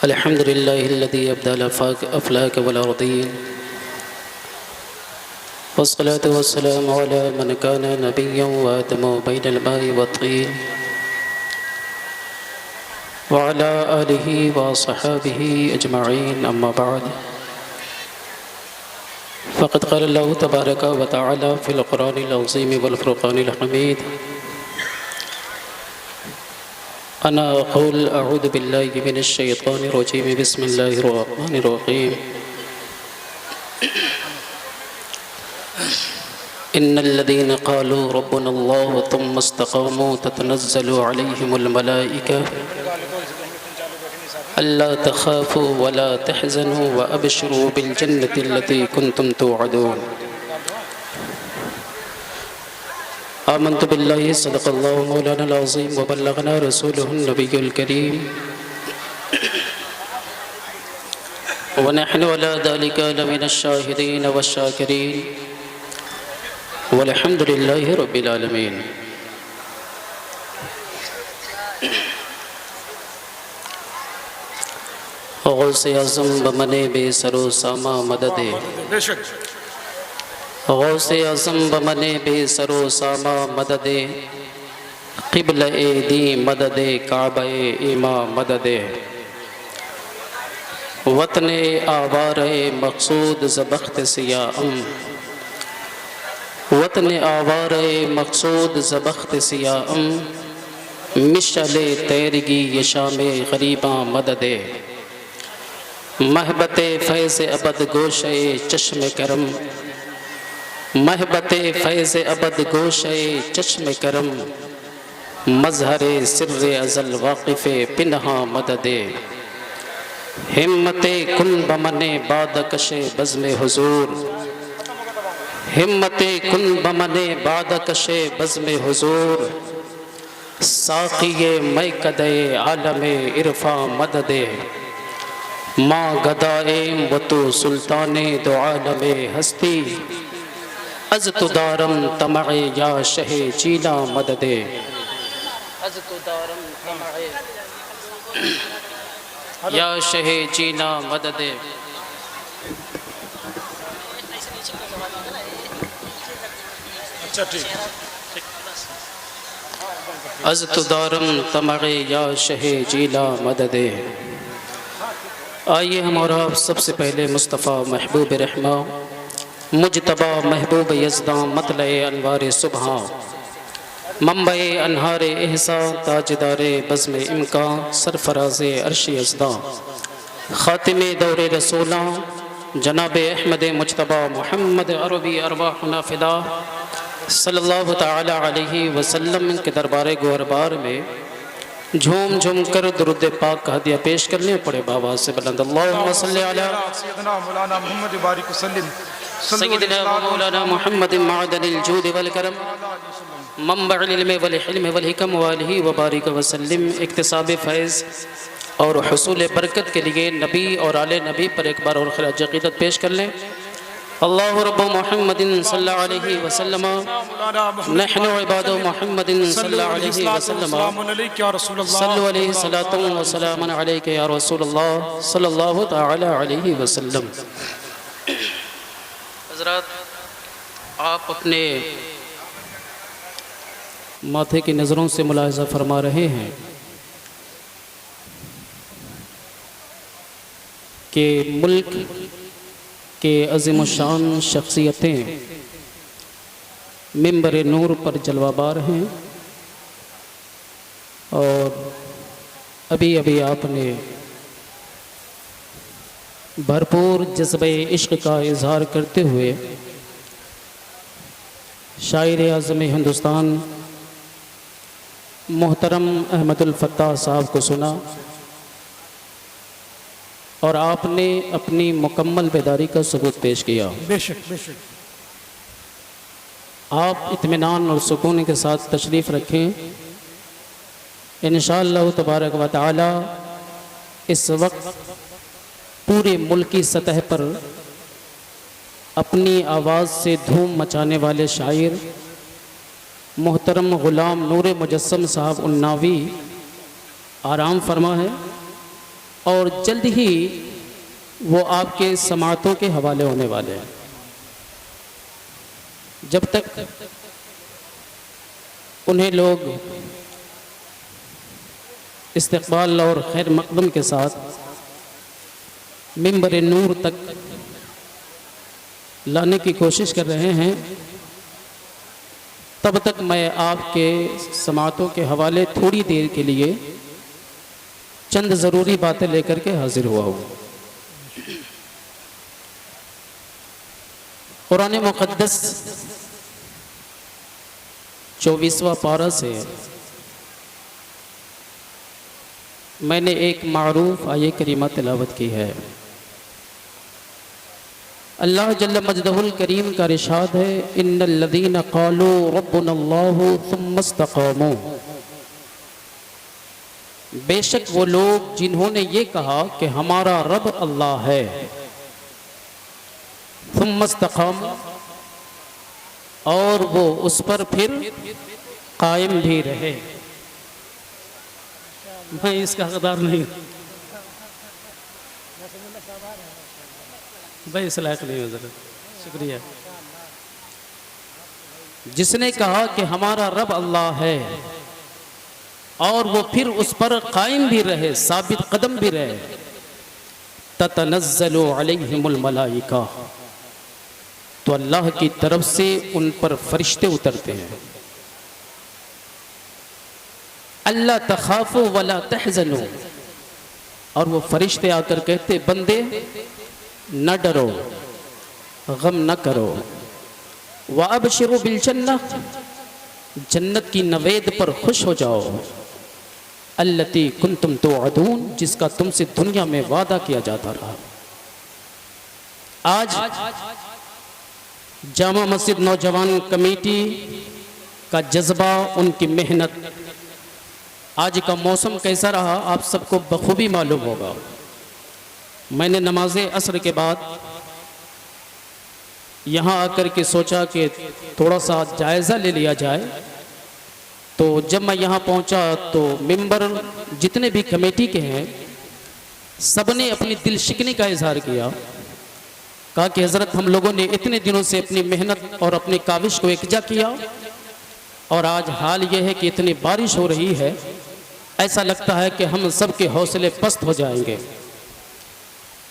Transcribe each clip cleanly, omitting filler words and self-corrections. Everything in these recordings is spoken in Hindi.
अल्हम्दुलिल्लाहिल्लज़ी अब्दल अफ़लाक वल अर्दीन वस्सलातु वस्सलामु अला मन कान नबिय्यन व आदमु बैनल माइ वत्तीन व अला आलिहि व अस्हाबिहि अजमईन अम्मा बाद फ़क़द क़ाल अल्लाहु तबारक व तआला फ़िल क़ुरानिल अज़ीम वल फ़ुरक़ानिल हमीद अना अक़ूल अऊज़ु बिल्लाहि मिनश शैतानिर रजीम बिस्मिल्लाहिर रहमानिर रहीम इन्नल्लज़ीना क़ालू रब्बुनल्लाहु थुम्मा इस्तक़ामू ततनज़्ज़लु अलैहिमुल मलाइका अल्ला तख़ाफ़ू वला तहज़नू व अबशिरू बिल जन्नति अल्लती कुन्तुम तुअदून आमन्तु बिल्लाहि सदक़ल्लाहु मौलाना अज़ीम व बल्लगना रसूलुहुन नबियुल करीम व नहनु अला ज़ालिका लमिनश शाहिदीन वश्शाकिरीन वल्हम्दुलिल्लाहि रब्बिल आलमीन। गौसे आज़म बमने बेसरो सामा मददे गौसे आज़म बमने बेसरो सामा मददे क़िबला ए दी मददे काबा ए इमा मददे वतने आवारे मक़सूद ज़बख़्त सियाअम वतने आवारे मक़सूद ज़बख़्त सियाअम मिशले तैरगी यशामे ग़रीबा मददे महबते फैज़ अबद गोशे चश्म करम महबते फैज़ अबद गोशे चश्म करम मज़हरे सिर्रे अज़ल वाक़िफ़े पिन्हा मददे हिम्मते कुन बमने बाद कशे बज़्म हुज़ूर हिम्मते कुन बमने बाद कशे बज़्म हुज़ूर साक़िये मैकदे आलमे इरफ़ा मददे माँ गदाएम वतु सुल्ताने दो आलमे हस्ती अज तुदारम तमए या शहे चीला मददे अज तुदारम तमए या शहे चीला मददे अज तुदारम तमए या शहे चीला मददे। आइए हम और आप सबसे पहले मुस्तफ़ा महबूब रहमा मुजतबा महबूब यज़दा मतलए अनवार सुबह मंबए अनहार एहसा ताजदार बज़्म इम्का सरफराज़ अर्श यज़दा ख़ातिमे दौरे रसूला जनाब अहमद मुजतबा मोहम्मद अरबी अरवाहुना फ़िदा सल्लल्लाहु तआला अलैहि वसल्लम के दरबार गोरबार में झूम झूम कर दुरूद पाक का हदिया पेश करने पड़े बाबा से बुलंद अल्लाहुम्मा सल्ली अला सय्यिदना मौलाना मुहम्मद बारिक वसल्लिम सय्यिदना मौलाना मुहम्मद मादनिल जूद वल करम मंबअल इल्म वल हिल्म वल हिकम व आलिहि व बारिक वसल्लिम। इक्तिसाब फैज़ और हुसूल बरकत के लिए नबी और आले नबी पर एक बार और खिराज अक़ीदत पेश कर लें। अल्लाहु रब्बु मुहम्मदिन सल्लल्लाहु अलैहि वसल्लम नहनु इबादु मुहम्मदिन सल्लल्लाहु अलैहि वसल्लम सल्लु अलैहि सलातु व सलामुन अलैका या रसूलल्लाह सल्लल्लाहु तआला अलैहि वसल्लम। हज़रात, आप अपने माथे की नज़रों से मुलाहिज़ा फरमा रहे हैं कि मुल्क के अज़ीमुश्शान शख्सियतें मिंबर नूर पर जलवाबार हैं और अभी अभी आपने भरपूर जज़्बे इश्क़ का इज़हार करते हुए शायर आज़म हिंदुस्तान मोहतरम अहमदुल फ़त्ताह साहब को सुना और आपने अपनी मुकम्मल बेदारी का सबूत पेश किया। बेशक बेशक आप इत्मीनान और सुकून के साथ तशरीफ़ रखें। इंशाअल्लाह तबारक व तआला इस वक्त पूरे मुल्क की सतह पर अपनी आवाज़ से धूम मचाने वाले शायर मोहतरम ग़ुलाम नूर मुजस्सम साहब उन्नावी आराम फरमा है और जल्द ही वो आपके समातों के हवाले होने वाले हैं। जब तक उन्हें लोग इस्तक़बाल और खैर मक़दम के साथ मिंबर नूर तक लाने की कोशिश कर रहे हैं, तब तक मैं आपके समातों के हवाले थोड़ी देर के लिए चंद ज़रूरी बातें लेकर के हाजिर हुआ हूँ। कुरान मुक़द्दस 24वां पारा से मैंने एक मारूफ आये करीमा तिलावत की है। अल्लाह जल्ल मजदहुल करीम का इरशाद है, इन्नल्लज़ीना क़ालू रब्बुनल्लाहु सुम्मा इस्तक़ामू, बेशक वो लोग जिन्होंने ये कहा कि हमारा रब अल्लाह है, सुम्मा इस्तक़ामू, और वो उस पर फिर कायम भी रहे। मैं इसका हकदार नहीं, भाई इस लायक नहीं हो ज़रा, शुक्रिया। जिसने कहा कि हमारा रब अल्लाह है और वो फिर उस पर कायम भी रहे, साबित कदम भी रहे, ततनज़्ज़लु अलैहिमुल मलाइका, तो अल्लाह की तरफ से उन पर फरिश्ते उतरते हैं। अल्ला तखाफू वला तहज़नू, और वो फरिश्ते आकर कहते, बंदे न डरो, गम न करो, व अबशिरू बिल जन्नह, जन्नत की नवेद पर खुश हो जाओ, अल्लती कुंतुम तुअदून, जिसका तुमसे दुनिया में वादा किया जाता रहा। आज जामा मस्जिद नौजवान कमेटी का जज्बा, उनकी मेहनत, आज का मौसम कैसा रहा आप सबको बखूबी मालूम होगा। मैंने नमाज असर के बाद यहाँ आकर के सोचा कि थोड़ा सा जायज़ा ले लिया जाए, तो जब मैं यहाँ पहुँचा तो मेंबर जितने भी कमेटी के हैं सब ने अपनी दिल शिकनी का इजहार किया। कहा कि हज़रत, हम लोगों ने इतने दिनों से अपनी मेहनत और अपनी काविश को एकजा किया और आज हाल ये है कि इतनी बारिश हो रही है, ऐसा लगता है कि हम सब के हौसले पस्त हो जाएंगे।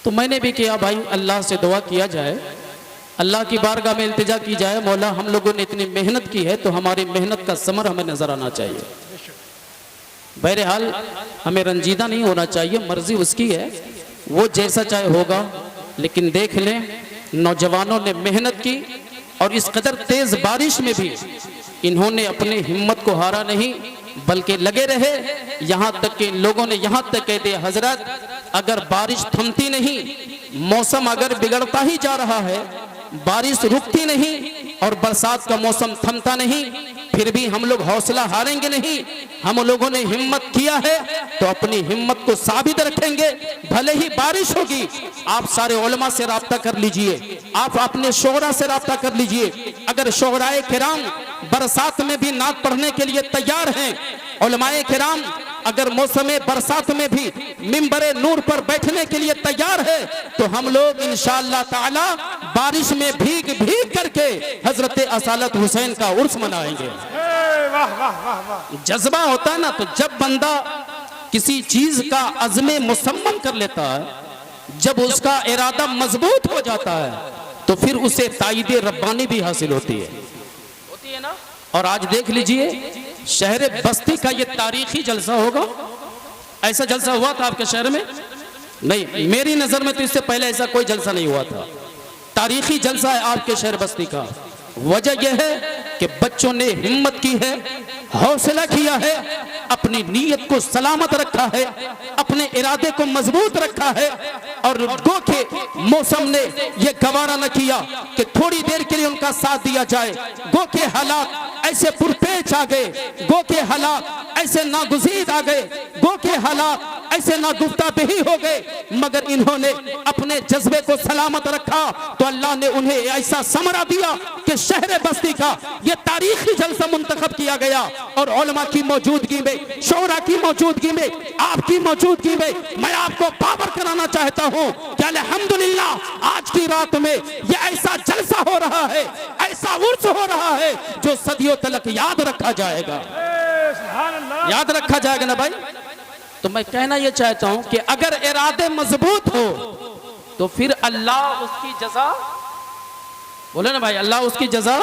तो मैंने भी किया, भाई अल्लाह से दुआ किया जाए, अल्लाह की बारगाह में इल्तिजा की जाए, मौला हम लोगों ने इतनी मेहनत की है तो हमारी मेहनत का समर हमें नज़र आना चाहिए। बहरहाल हमें रंजीदा नहीं होना चाहिए, मर्जी उसकी है, वो जैसा चाहे होगा, लेकिन देख लें नौजवानों ने मेहनत की और इस कदर तेज़ बारिश में भी इन्होंने अपनी हिम्मत को हारा नहीं, बल्कि लगे रहे। यहाँ तक कि लोगों ने यहाँ तक कह दिया, हजरत अगर बारिश थमती नहीं, मौसम अगर बिगड़ता ही जा रहा है, बारिश रुकती नहीं और बरसात का मौसम थमता नहीं, फिर भी हम लोग हौसला हारेंगे नहीं। हम लोगों ने हिम्मत किया है तो अपनी हिम्मत को साबित रखेंगे, भले ही बारिश होगी। आप सारे उलमा से राब्ता कर लीजिए, आप अपने शोहरा से राब्ता कर लीजिए। अगर शोहराए किराम बरसात में भी नात पढ़ने के लिए तैयार हैं, उलमाए किराम अगर मौसम बरसात में भी मिंबरे नूर पर बैठने के लिए तैयार है, तो हम लोग इंशाअल्लाह ताला बारिश में भीग भीग करके हजरत असालत हुसैन का उर्स मनाएंगे। जज्बा होता है ना, तो जब बंदा किसी चीज का अज़्मे मुसम्मम कर लेता है, जब उसका इरादा मजबूत हो जाता है, तो फिर उसे ताईद रब्बानी भी हासिल होती है ना। और आज देख लीजिए, शहर बस्ती का ये तारीखी जलसा होगा। ऐसा जलसा हुआ था आपके शहर में? नहीं, मेरी नजर में तो इससे पहले ऐसा कोई जलसा नहीं हुआ था। तारीखी जलसा है आपके शहर बस्ती का। वजह यह है कि बच्चों ने हिम्मत की है, हौसला किया है, अपनी नीयत को सलामत रखा है, अपने इरादे को मजबूत रखा है, और गो के मौसम ने यह गवारा न किया कि थोड़ी देर के लिए उनका साथ दिया जाए। गो के हालात ऐसे पुरपेच आ गए, गो के हालात ऐसे नागुज़ीर आ गए, गो के हालात ऐसे नागुफ्ता भी हो गए, मगर इन्होंने अपने जज्बे को सलामत रखा तो अल्लाह ने उन्हें ऐसा समरा दिया कि शहर बस्ती का ये तारीखी जलसा मुंतखब किया गया। और उलमा की मौजूदगी में, शोरा की मौजूदगी में, आपकी मौजूदगी में मैं आपको पावर कराना चाहता हूं कि अल्हम्दुलिल्लाह आज की रात में ये ऐसा जलसा हो रहा है, ऐसा उर्स हो रहा है जो सदियों तक याद रखा जाएगा। याद रखा जाएगा ना भाई। तो मैं कहना यह चाहता हूं कि अगर इरादे मजबूत हो तो फिर अल्लाह उसकी जज़ा, बोले ना भाई, अल्लाह उसकी जज़ा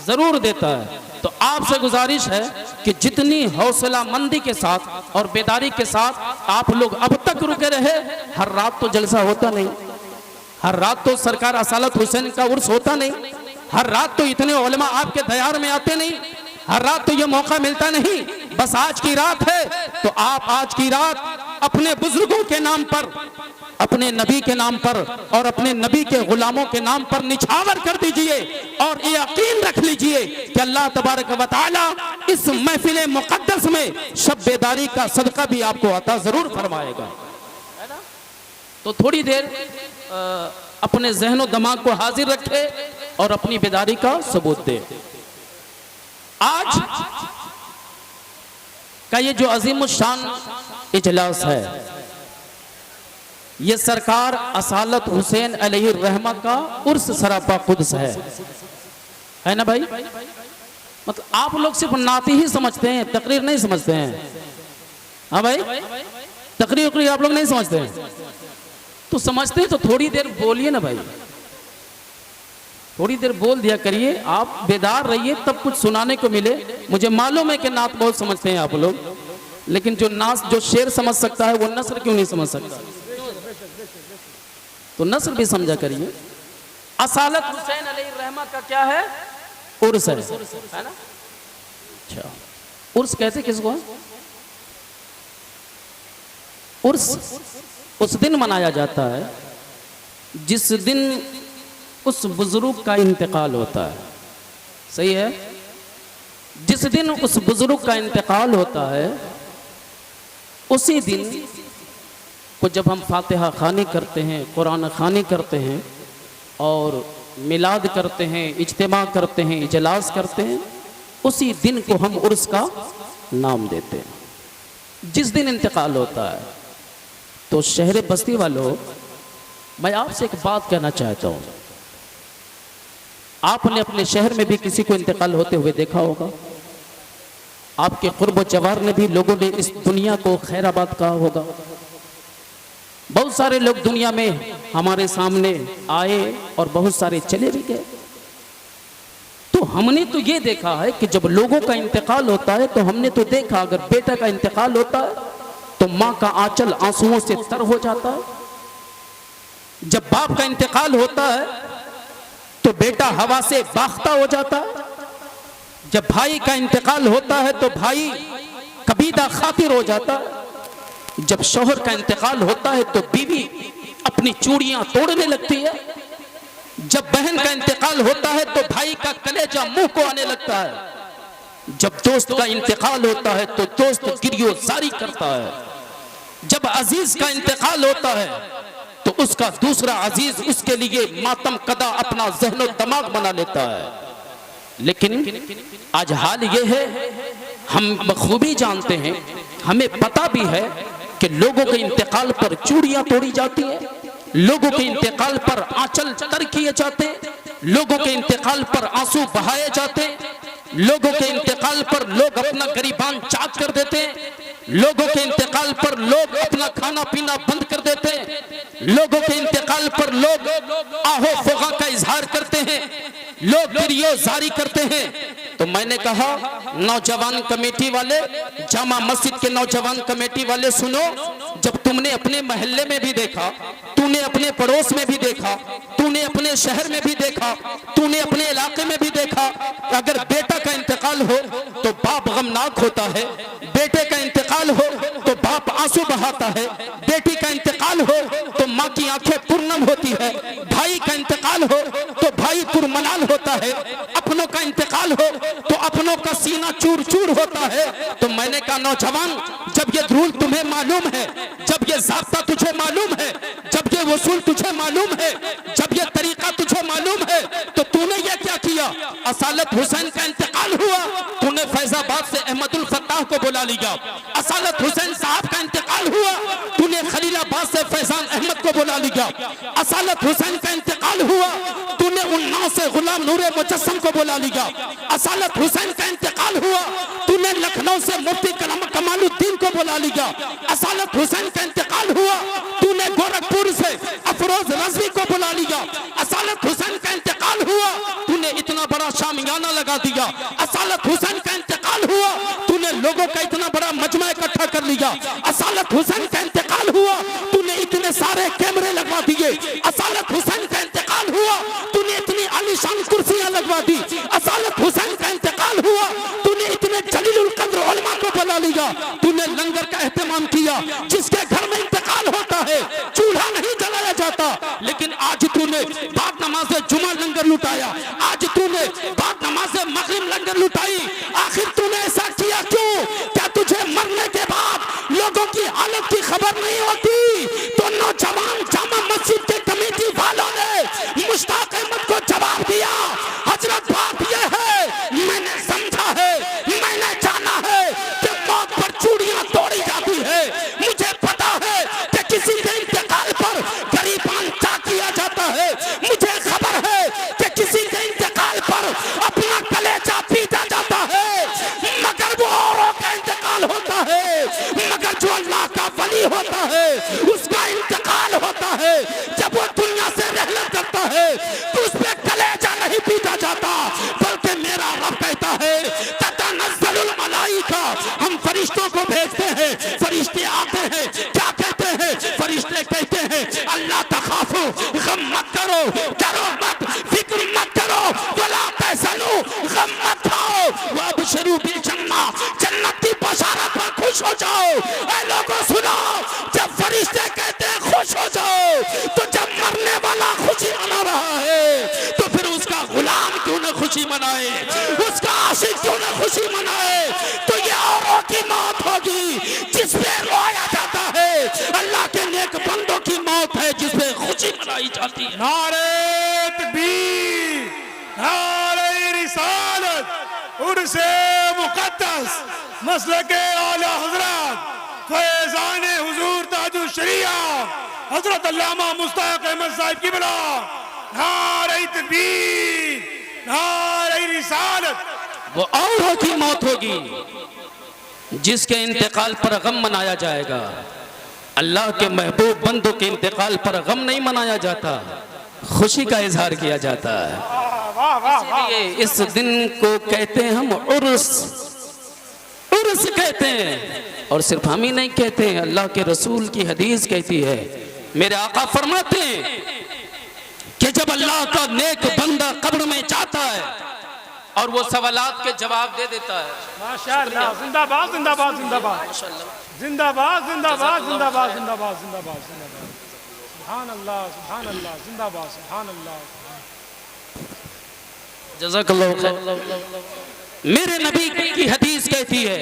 जरूर देता है। तो आपसे गुजारिश है कि जितनी हौसला मंदी के साथ और बेदारी के साथ आप लोग अब तक रुके रहे, हर रात तो जलसा होता नहीं, हर रात तो सरकार असालत हुसैन का उर्स होता नहीं, हर रात तो इतने उलमा आपके दयार में आते नहीं, हर रात तो ये मौका मिलता नहीं। बस आज की रात है तो आप आज की रात अपने बुजुर्गों के नाम पर, अपने नबी के नाम पर और अपने नबी के गुलामों के नाम पर निछावर कर दीजिए और ये यकीन रख लीजिए कि अल्लाह तबारक व तआला इस महफिल मुक़द्दस में शब बेदारी का सदका भी आपको अता जरूर फरमाएगा। तो थोड़ी देर अपने ज़हन दिमाग को हाजिर रखे और अपनी बेदारी का सबूत दे। आज का ये जो अजीम शान इजलास है, ये सरकार असालत हुसैन अलैहि रहमा का उर्स सरापा कुद्स है ना भाई। मतलब आप लोग सिर्फ नाती ही समझते हैं, तकरीर नहीं समझते हैं। हाँ भाई, तकरीर आप लोग नहीं समझते हैं। तो समझते हैं तो थोड़ी देर बोलिए ना भाई, थोड़ी देर बोल दिया करिए, आप बेदार रहिए तब कुछ सुनाने को मिले। मुझे मालूम है कि नात बहुत समझते हैं आप लोग, लेकिन जो शेर समझ सकता है वो नस्र क्यों नहीं समझ सकता? तो नस्र भी समझा करिए। असालत हुसैन अलैहि रहमा का क्या है? उर्स है ना। अच्छा, उर्स कहते किसको? उर्स उस दिन मनाया जाता है जिस दिन उस बुजुर्ग का इंतकाल होता है। सही है? जिस दिन उस बुजुर्ग का इंतकाल होता है उसी दिन को जब हम फातिहा खानी करते हैं, कुरान खानी करते हैं और मिलाद करते हैं, इज्तिमा करते हैं, इजलास करते हैं, उसी दिन को हम उर्स का नाम देते हैं जिस दिन इंतकाल होता है। तो शहर बस्ती वालों, मैं आपसे एक बात कहना चाहता हूँ। आपने अपने शहर में भी किसी को इंतकाल होते हुए देखा होगा, आपके कुर्ब जवार ने भी लोगों ने इस दुनिया को खैराबाद कहा होगा। बहुत सारे लोग दुनिया में हमारे सामने आए और बहुत सारे चले भी गए। तो हमने तो ये देखा है कि जब लोगों का इंतकाल होता है तो हमने तो देखा, अगर बेटा का इंतकाल होता है तो माँ का आंचल आंसुओं से तर हो जाता है। जब बाप का इंतकाल होता है तो बेटा हवा से बाख्ता हो जाता है। जब भाई का इंतकाल होता है तो भाई कबीदा खातिर हो जाता है। जब शौहर का इंतकाल होता है तो बीवी अपनी चूड़ियां तोड़ने लगती है। जब बहन का इंतकाल होता है तो भाई का कलेजा मुंह को आने लगता है। जब दोस्त का इंतकाल होता है तो दोस्त गिरियोजारी करता है। जब अजीज का इंतकाल होता है तो उसका दूसरा अजीज उसके लिए मातम कदा अपना ज़हनो दिमाग बना लेता है। लेकिन आज हाल ये है, हम बखूबी जानते हैं, हमें पता भी है कि लोगों के इंतकाल पर चूड़ियां तोड़ी जाती हैं, लोगों के इंतकाल पर आंचल तर किए जाते हैं, लोगों के इंतकाल पर आंसू बहाए जाते हैं, लोगों के इंतकाल पर लोग अपना गरीबान चाक कर देते हैं, लोगों के इंतकाल पर लोग अपना खाना पीना बंद कर देते हैं, लोगों के इंतकाल पर लोग आहो फोगा का इजहार करते हैं, लोग गिरियोजारी करते हैं। तो मैंने कहा, नौजवान कमेटी वाले, जामा मस्जिद के नौजवान कमेटी वाले सुनो, जब तुमने अपने मोहल्ले में भी देखा, तूने अपने पड़ोस में भी देखा, तूने अपने शहर में भी देखा, तूने अपने इलाके में भी देखा, अगर बेटा का इंतकाल हो तो बाप गमनाक होता है, बेटे का इंतकाल हो तो बाप आंसू बहाता है, बेटी का इंतकाल हो तो माँ की आंखें पुरनम होती है, भाई का इंतकाल हो तो भाई पुरमलाल होता है, अपनों का इंतकाल हो तो अपनों का सीना चूर चूर होता है। तो मैंने कहा नौजवान, जब ये रूल तुम्हें मालूम है, जब ये ज़ाब्ता तुझे मालूम है, जब ये वसूल तुझे मालूम है, जब ये तरीका तुझे मालूम है, तो तूने ये क्या किया? असालत हुसैन का इंतकाल हुआ, तूने फैजाबाद से अहमदुल फत्ताह को बुला लिया। असालत हुसैन साहब का इंतकाल हुआ, तूने खलीलाबाद से फैजान अहमद को बुला लिया। असालत हुसैन का इंतकाल हुआ, तूने उन्नाव से गुलाम नूरे मुजस्सम को बुला लिया। असालत हुसैन का इंतकाल हुआ, तूने लखनऊ से मुफ्ती कमालुद्दीन को बुला लिया। असालत हुसैन का इंतकाल हुआ, तूने गोरखपुर से अफरोज रज़वी को बुला लिया। असालत हुसैन का इंतकाल हुआ, तूने इतना बड़ा शामियाना लगा दिया। असालत हुसैन का इंतकाल हुआ, तूने लोगों का इतना बड़ा मजमा इकट्ठा कर लिया। असालत हुसैन का इंतकाल हुआ, तूने इतने सारे कैमरे लगवा दिए। असालत हुसैन का इंतकाल हुआ, तूने इतनी आलीशान कुर्सियां लगवा दी। असालत हुसैन का इंतकाल हुआ, तूने इतने जलीलुल कद्र उलमा को बुला लिया। तूने लंगर का एहतमाम किया, जिसके घर में इंतकाल होता है चूल्हा नहीं जलाया जाता, लेकिन आज तूने बाद नमाज जुमा लंगर लुटाया, आज तूने बाद नमाज मगरिब लंगर लुटाई। आखिर तूने ऐसा किया क्यों? क्या तुझे मरने के बाद लोगों की हालत की खबर नहीं होती? तो नौजवान जामा मस्जिद के कमेटी वालों ने मुश्ताक अहमद को जवाब दिया, हजरत बात यह है, मैंने समझा है, मैंने जाना है कि मौत पर चूड़ियां तोड़ी जाती है। मुझे पता है कि किसी के इंतकाल पर गरीबान क्या किया जाता है। मुझे खबर है कि किसी के इंतकाल पर अपना कलेजा पीटा जाता है, मगर वो औरों का इंतकाल होता है। मगर जो अल्लाह का वली होता है उसका इंतकाल होता है। जब वो दुनिया से रहलत करता है तो उस पे कलेजा नहीं पीटा जाता, बल्कि मेरा रब कहता है ततनज़्ज़लुल मलाइका, हम फरिश्तों को भेजते हैं, फरिश्ते आते हैं, क्या कहते हैं? फरिश्ते कहते हैं अल्लाह तखाफो, गम मत करो, डरो मत, फिक्र मत करो, वला तहज़नु, गम मत खाओ, वअबशिरू बिल जन्नह, जन्नत की बशारत पर खुश हो जाओ। ऐ लोगों सुनो, जब फरिश्ते कहते हैं खुश हो जाओ, तो जब मरने वाला खुशी मना रहा है तो फिर उसका गुलाम क्यों न खुशी मनाए, उसका आशिक क्यों न खुशी मनाए? तो ये औरों की मौत होगी जिस पे रोया जाता है, अल्लाह के नेक बंदों की मौत है जिस पे खुशी मनाई जाती है। नारे तकबीर, नारे रिसालत, उर्से मुक़द्दस, मसलके आला हज़रत फैज़ान हुज़ूर ताजुश शरिया हज़रत अल्लामा मुश्ताक अहमद साहिब की बला। नारे तकबीर, नारे रिसालत। वो औरों की मौत होगी जिसके इंतकाल पर गम मनाया जाएगा। अल्लाह के महबूब बंदों के इंतकाल पर गम नहीं मनाया जाता, खुशी का इजहार किया जाता है। इसलिए इस दिन को कहते हैं हम उर्स, उर्स कहते हैं। और सिर्फ हम ही नहीं कहते हैं, अल्लाह के रसूल की हदीस कहती है, मेरे आका फरमाते हैं कि जब अल्लाह का नेक बंदा कब्र में जाता है और वो सवालात के जवाब दे देता है। माशाअल्लाह, जिंदाबाद जिंदाबाद जिंदाबाद जिंदाबाद जिंदाबाद जिंदाबाद जिंदाबाद जिंदाबाद जिंदाबाद, सुभान अल्लाह सुभान अल्लाह, जिंदाबाद सुभान अल्लाह। जज़ाकल्लाहु खैर। मेरे नबी की हदीस कहती है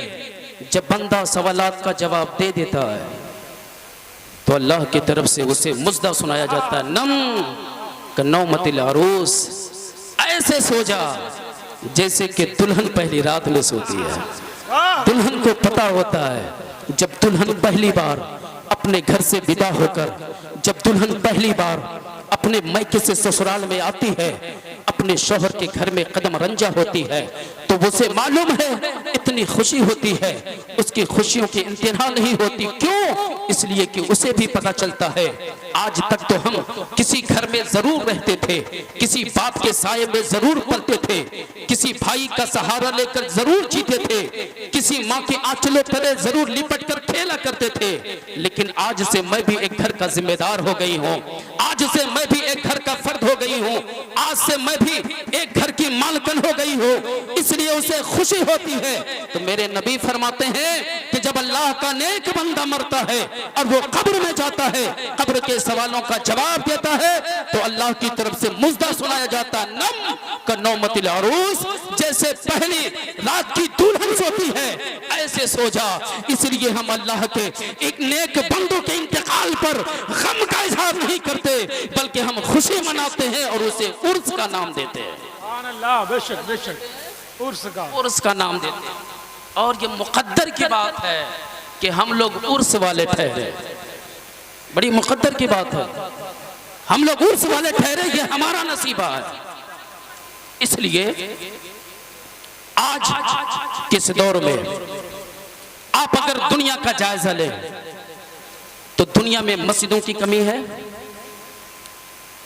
जब बंदा सवालात का जवाब दे देता है तो अल्लाह की तरफ से उसे मुजदा सुनाया जाता है, नम कनौमतिल अरूस, ऐसे सो जा जैसे कि दुल्हन पहली रात में सोती है। दुल्हन को पता होता है जब दुल्हन पहली बार अपने घर से विदा होकर, जब दुल्हन पहली बार अपने मायके से ससुराल में आती है, अपने शौहर के घर में कदम रंजा होती है, तो उसे मालूम है इतनी खुशी होती है, उसकी खुशियों की इंतहा नहीं होती। क्यों? इसलिए कि उसे भी पता चलता है आज तक तो हम किसी घर में जरूर रहते थे, किसी बाप के साये में जरूर पलते थे, किसी भाई का सहारा लेकर जरूर जीते थे, किसी माँ के आंचलों तले जरूर लिपट कर खेला करते थे, लेकिन आज से मैं भी एक घर का जिम्मेदार हो गई हूँ, आज से मैं भी भी एक घर का फर्द हो गई हूँ, आज से मैं भी एक घर की मालकन हो गई हूँ, इसलिए उसे खुशी होती है। तो मेरे नबी फरमाते हैं कि जब अल्लाह का नेक बंदा मरता है और वो कब्र में जाता है, कब्र के सवालों का जवाब देता है, तो अल्लाह की तरफ से मुजदा सुनाया जाता है, नम का नौमतिल अरूस, जैसे पहली रात की दुल्हन सोती है ऐसे सो जा। इसलिए हम अल्लाह के एक नेक बंदों के इंतकाल पर गम का इजहार नहीं करते, बल्कि हम खुशी मनाते हैं और उसे उर्स का नाम देते हैं। सुभान अल्लाह, बेशक बेशक उर्स का नाम देते हैं। और ये मुकद्दर की बात है कि हम लोग उर्स वाले ठहरे, बड़ी मुकद्दर की बात है, हम लोग उर्स वाले ठहरे, ये हमारा नसीबा है। इसलिए आज किस दौर में आप अगर दुनिया का जायजा लें तो दुनिया में मस्जिदों की कमी है,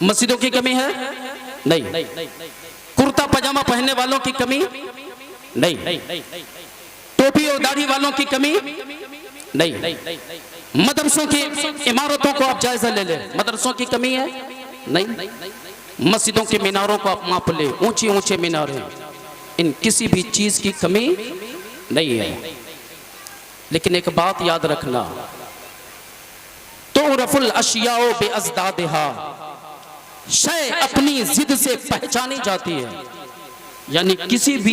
मस्जिदों की कमी है नहीं, कुर्ता पजामा पहनने वालों की कमी नहीं, टोपी और दाढ़ी वालों की कमी नहीं, मदरसों की इमारतों को आप जायजा ले लें, मदरसों की कमी है नहीं, मस्जिदों के मीनारों को आप माप ले, ऊंचे ऊंचे मीनारे, इन किसी भी चीज की कमी नहीं है। लेकिन एक बात याद रखना, तो रफुल अशियाओ बेअज़दादिहा, शय अपनी जिद से पहचानी जाती है, यानी किसी भी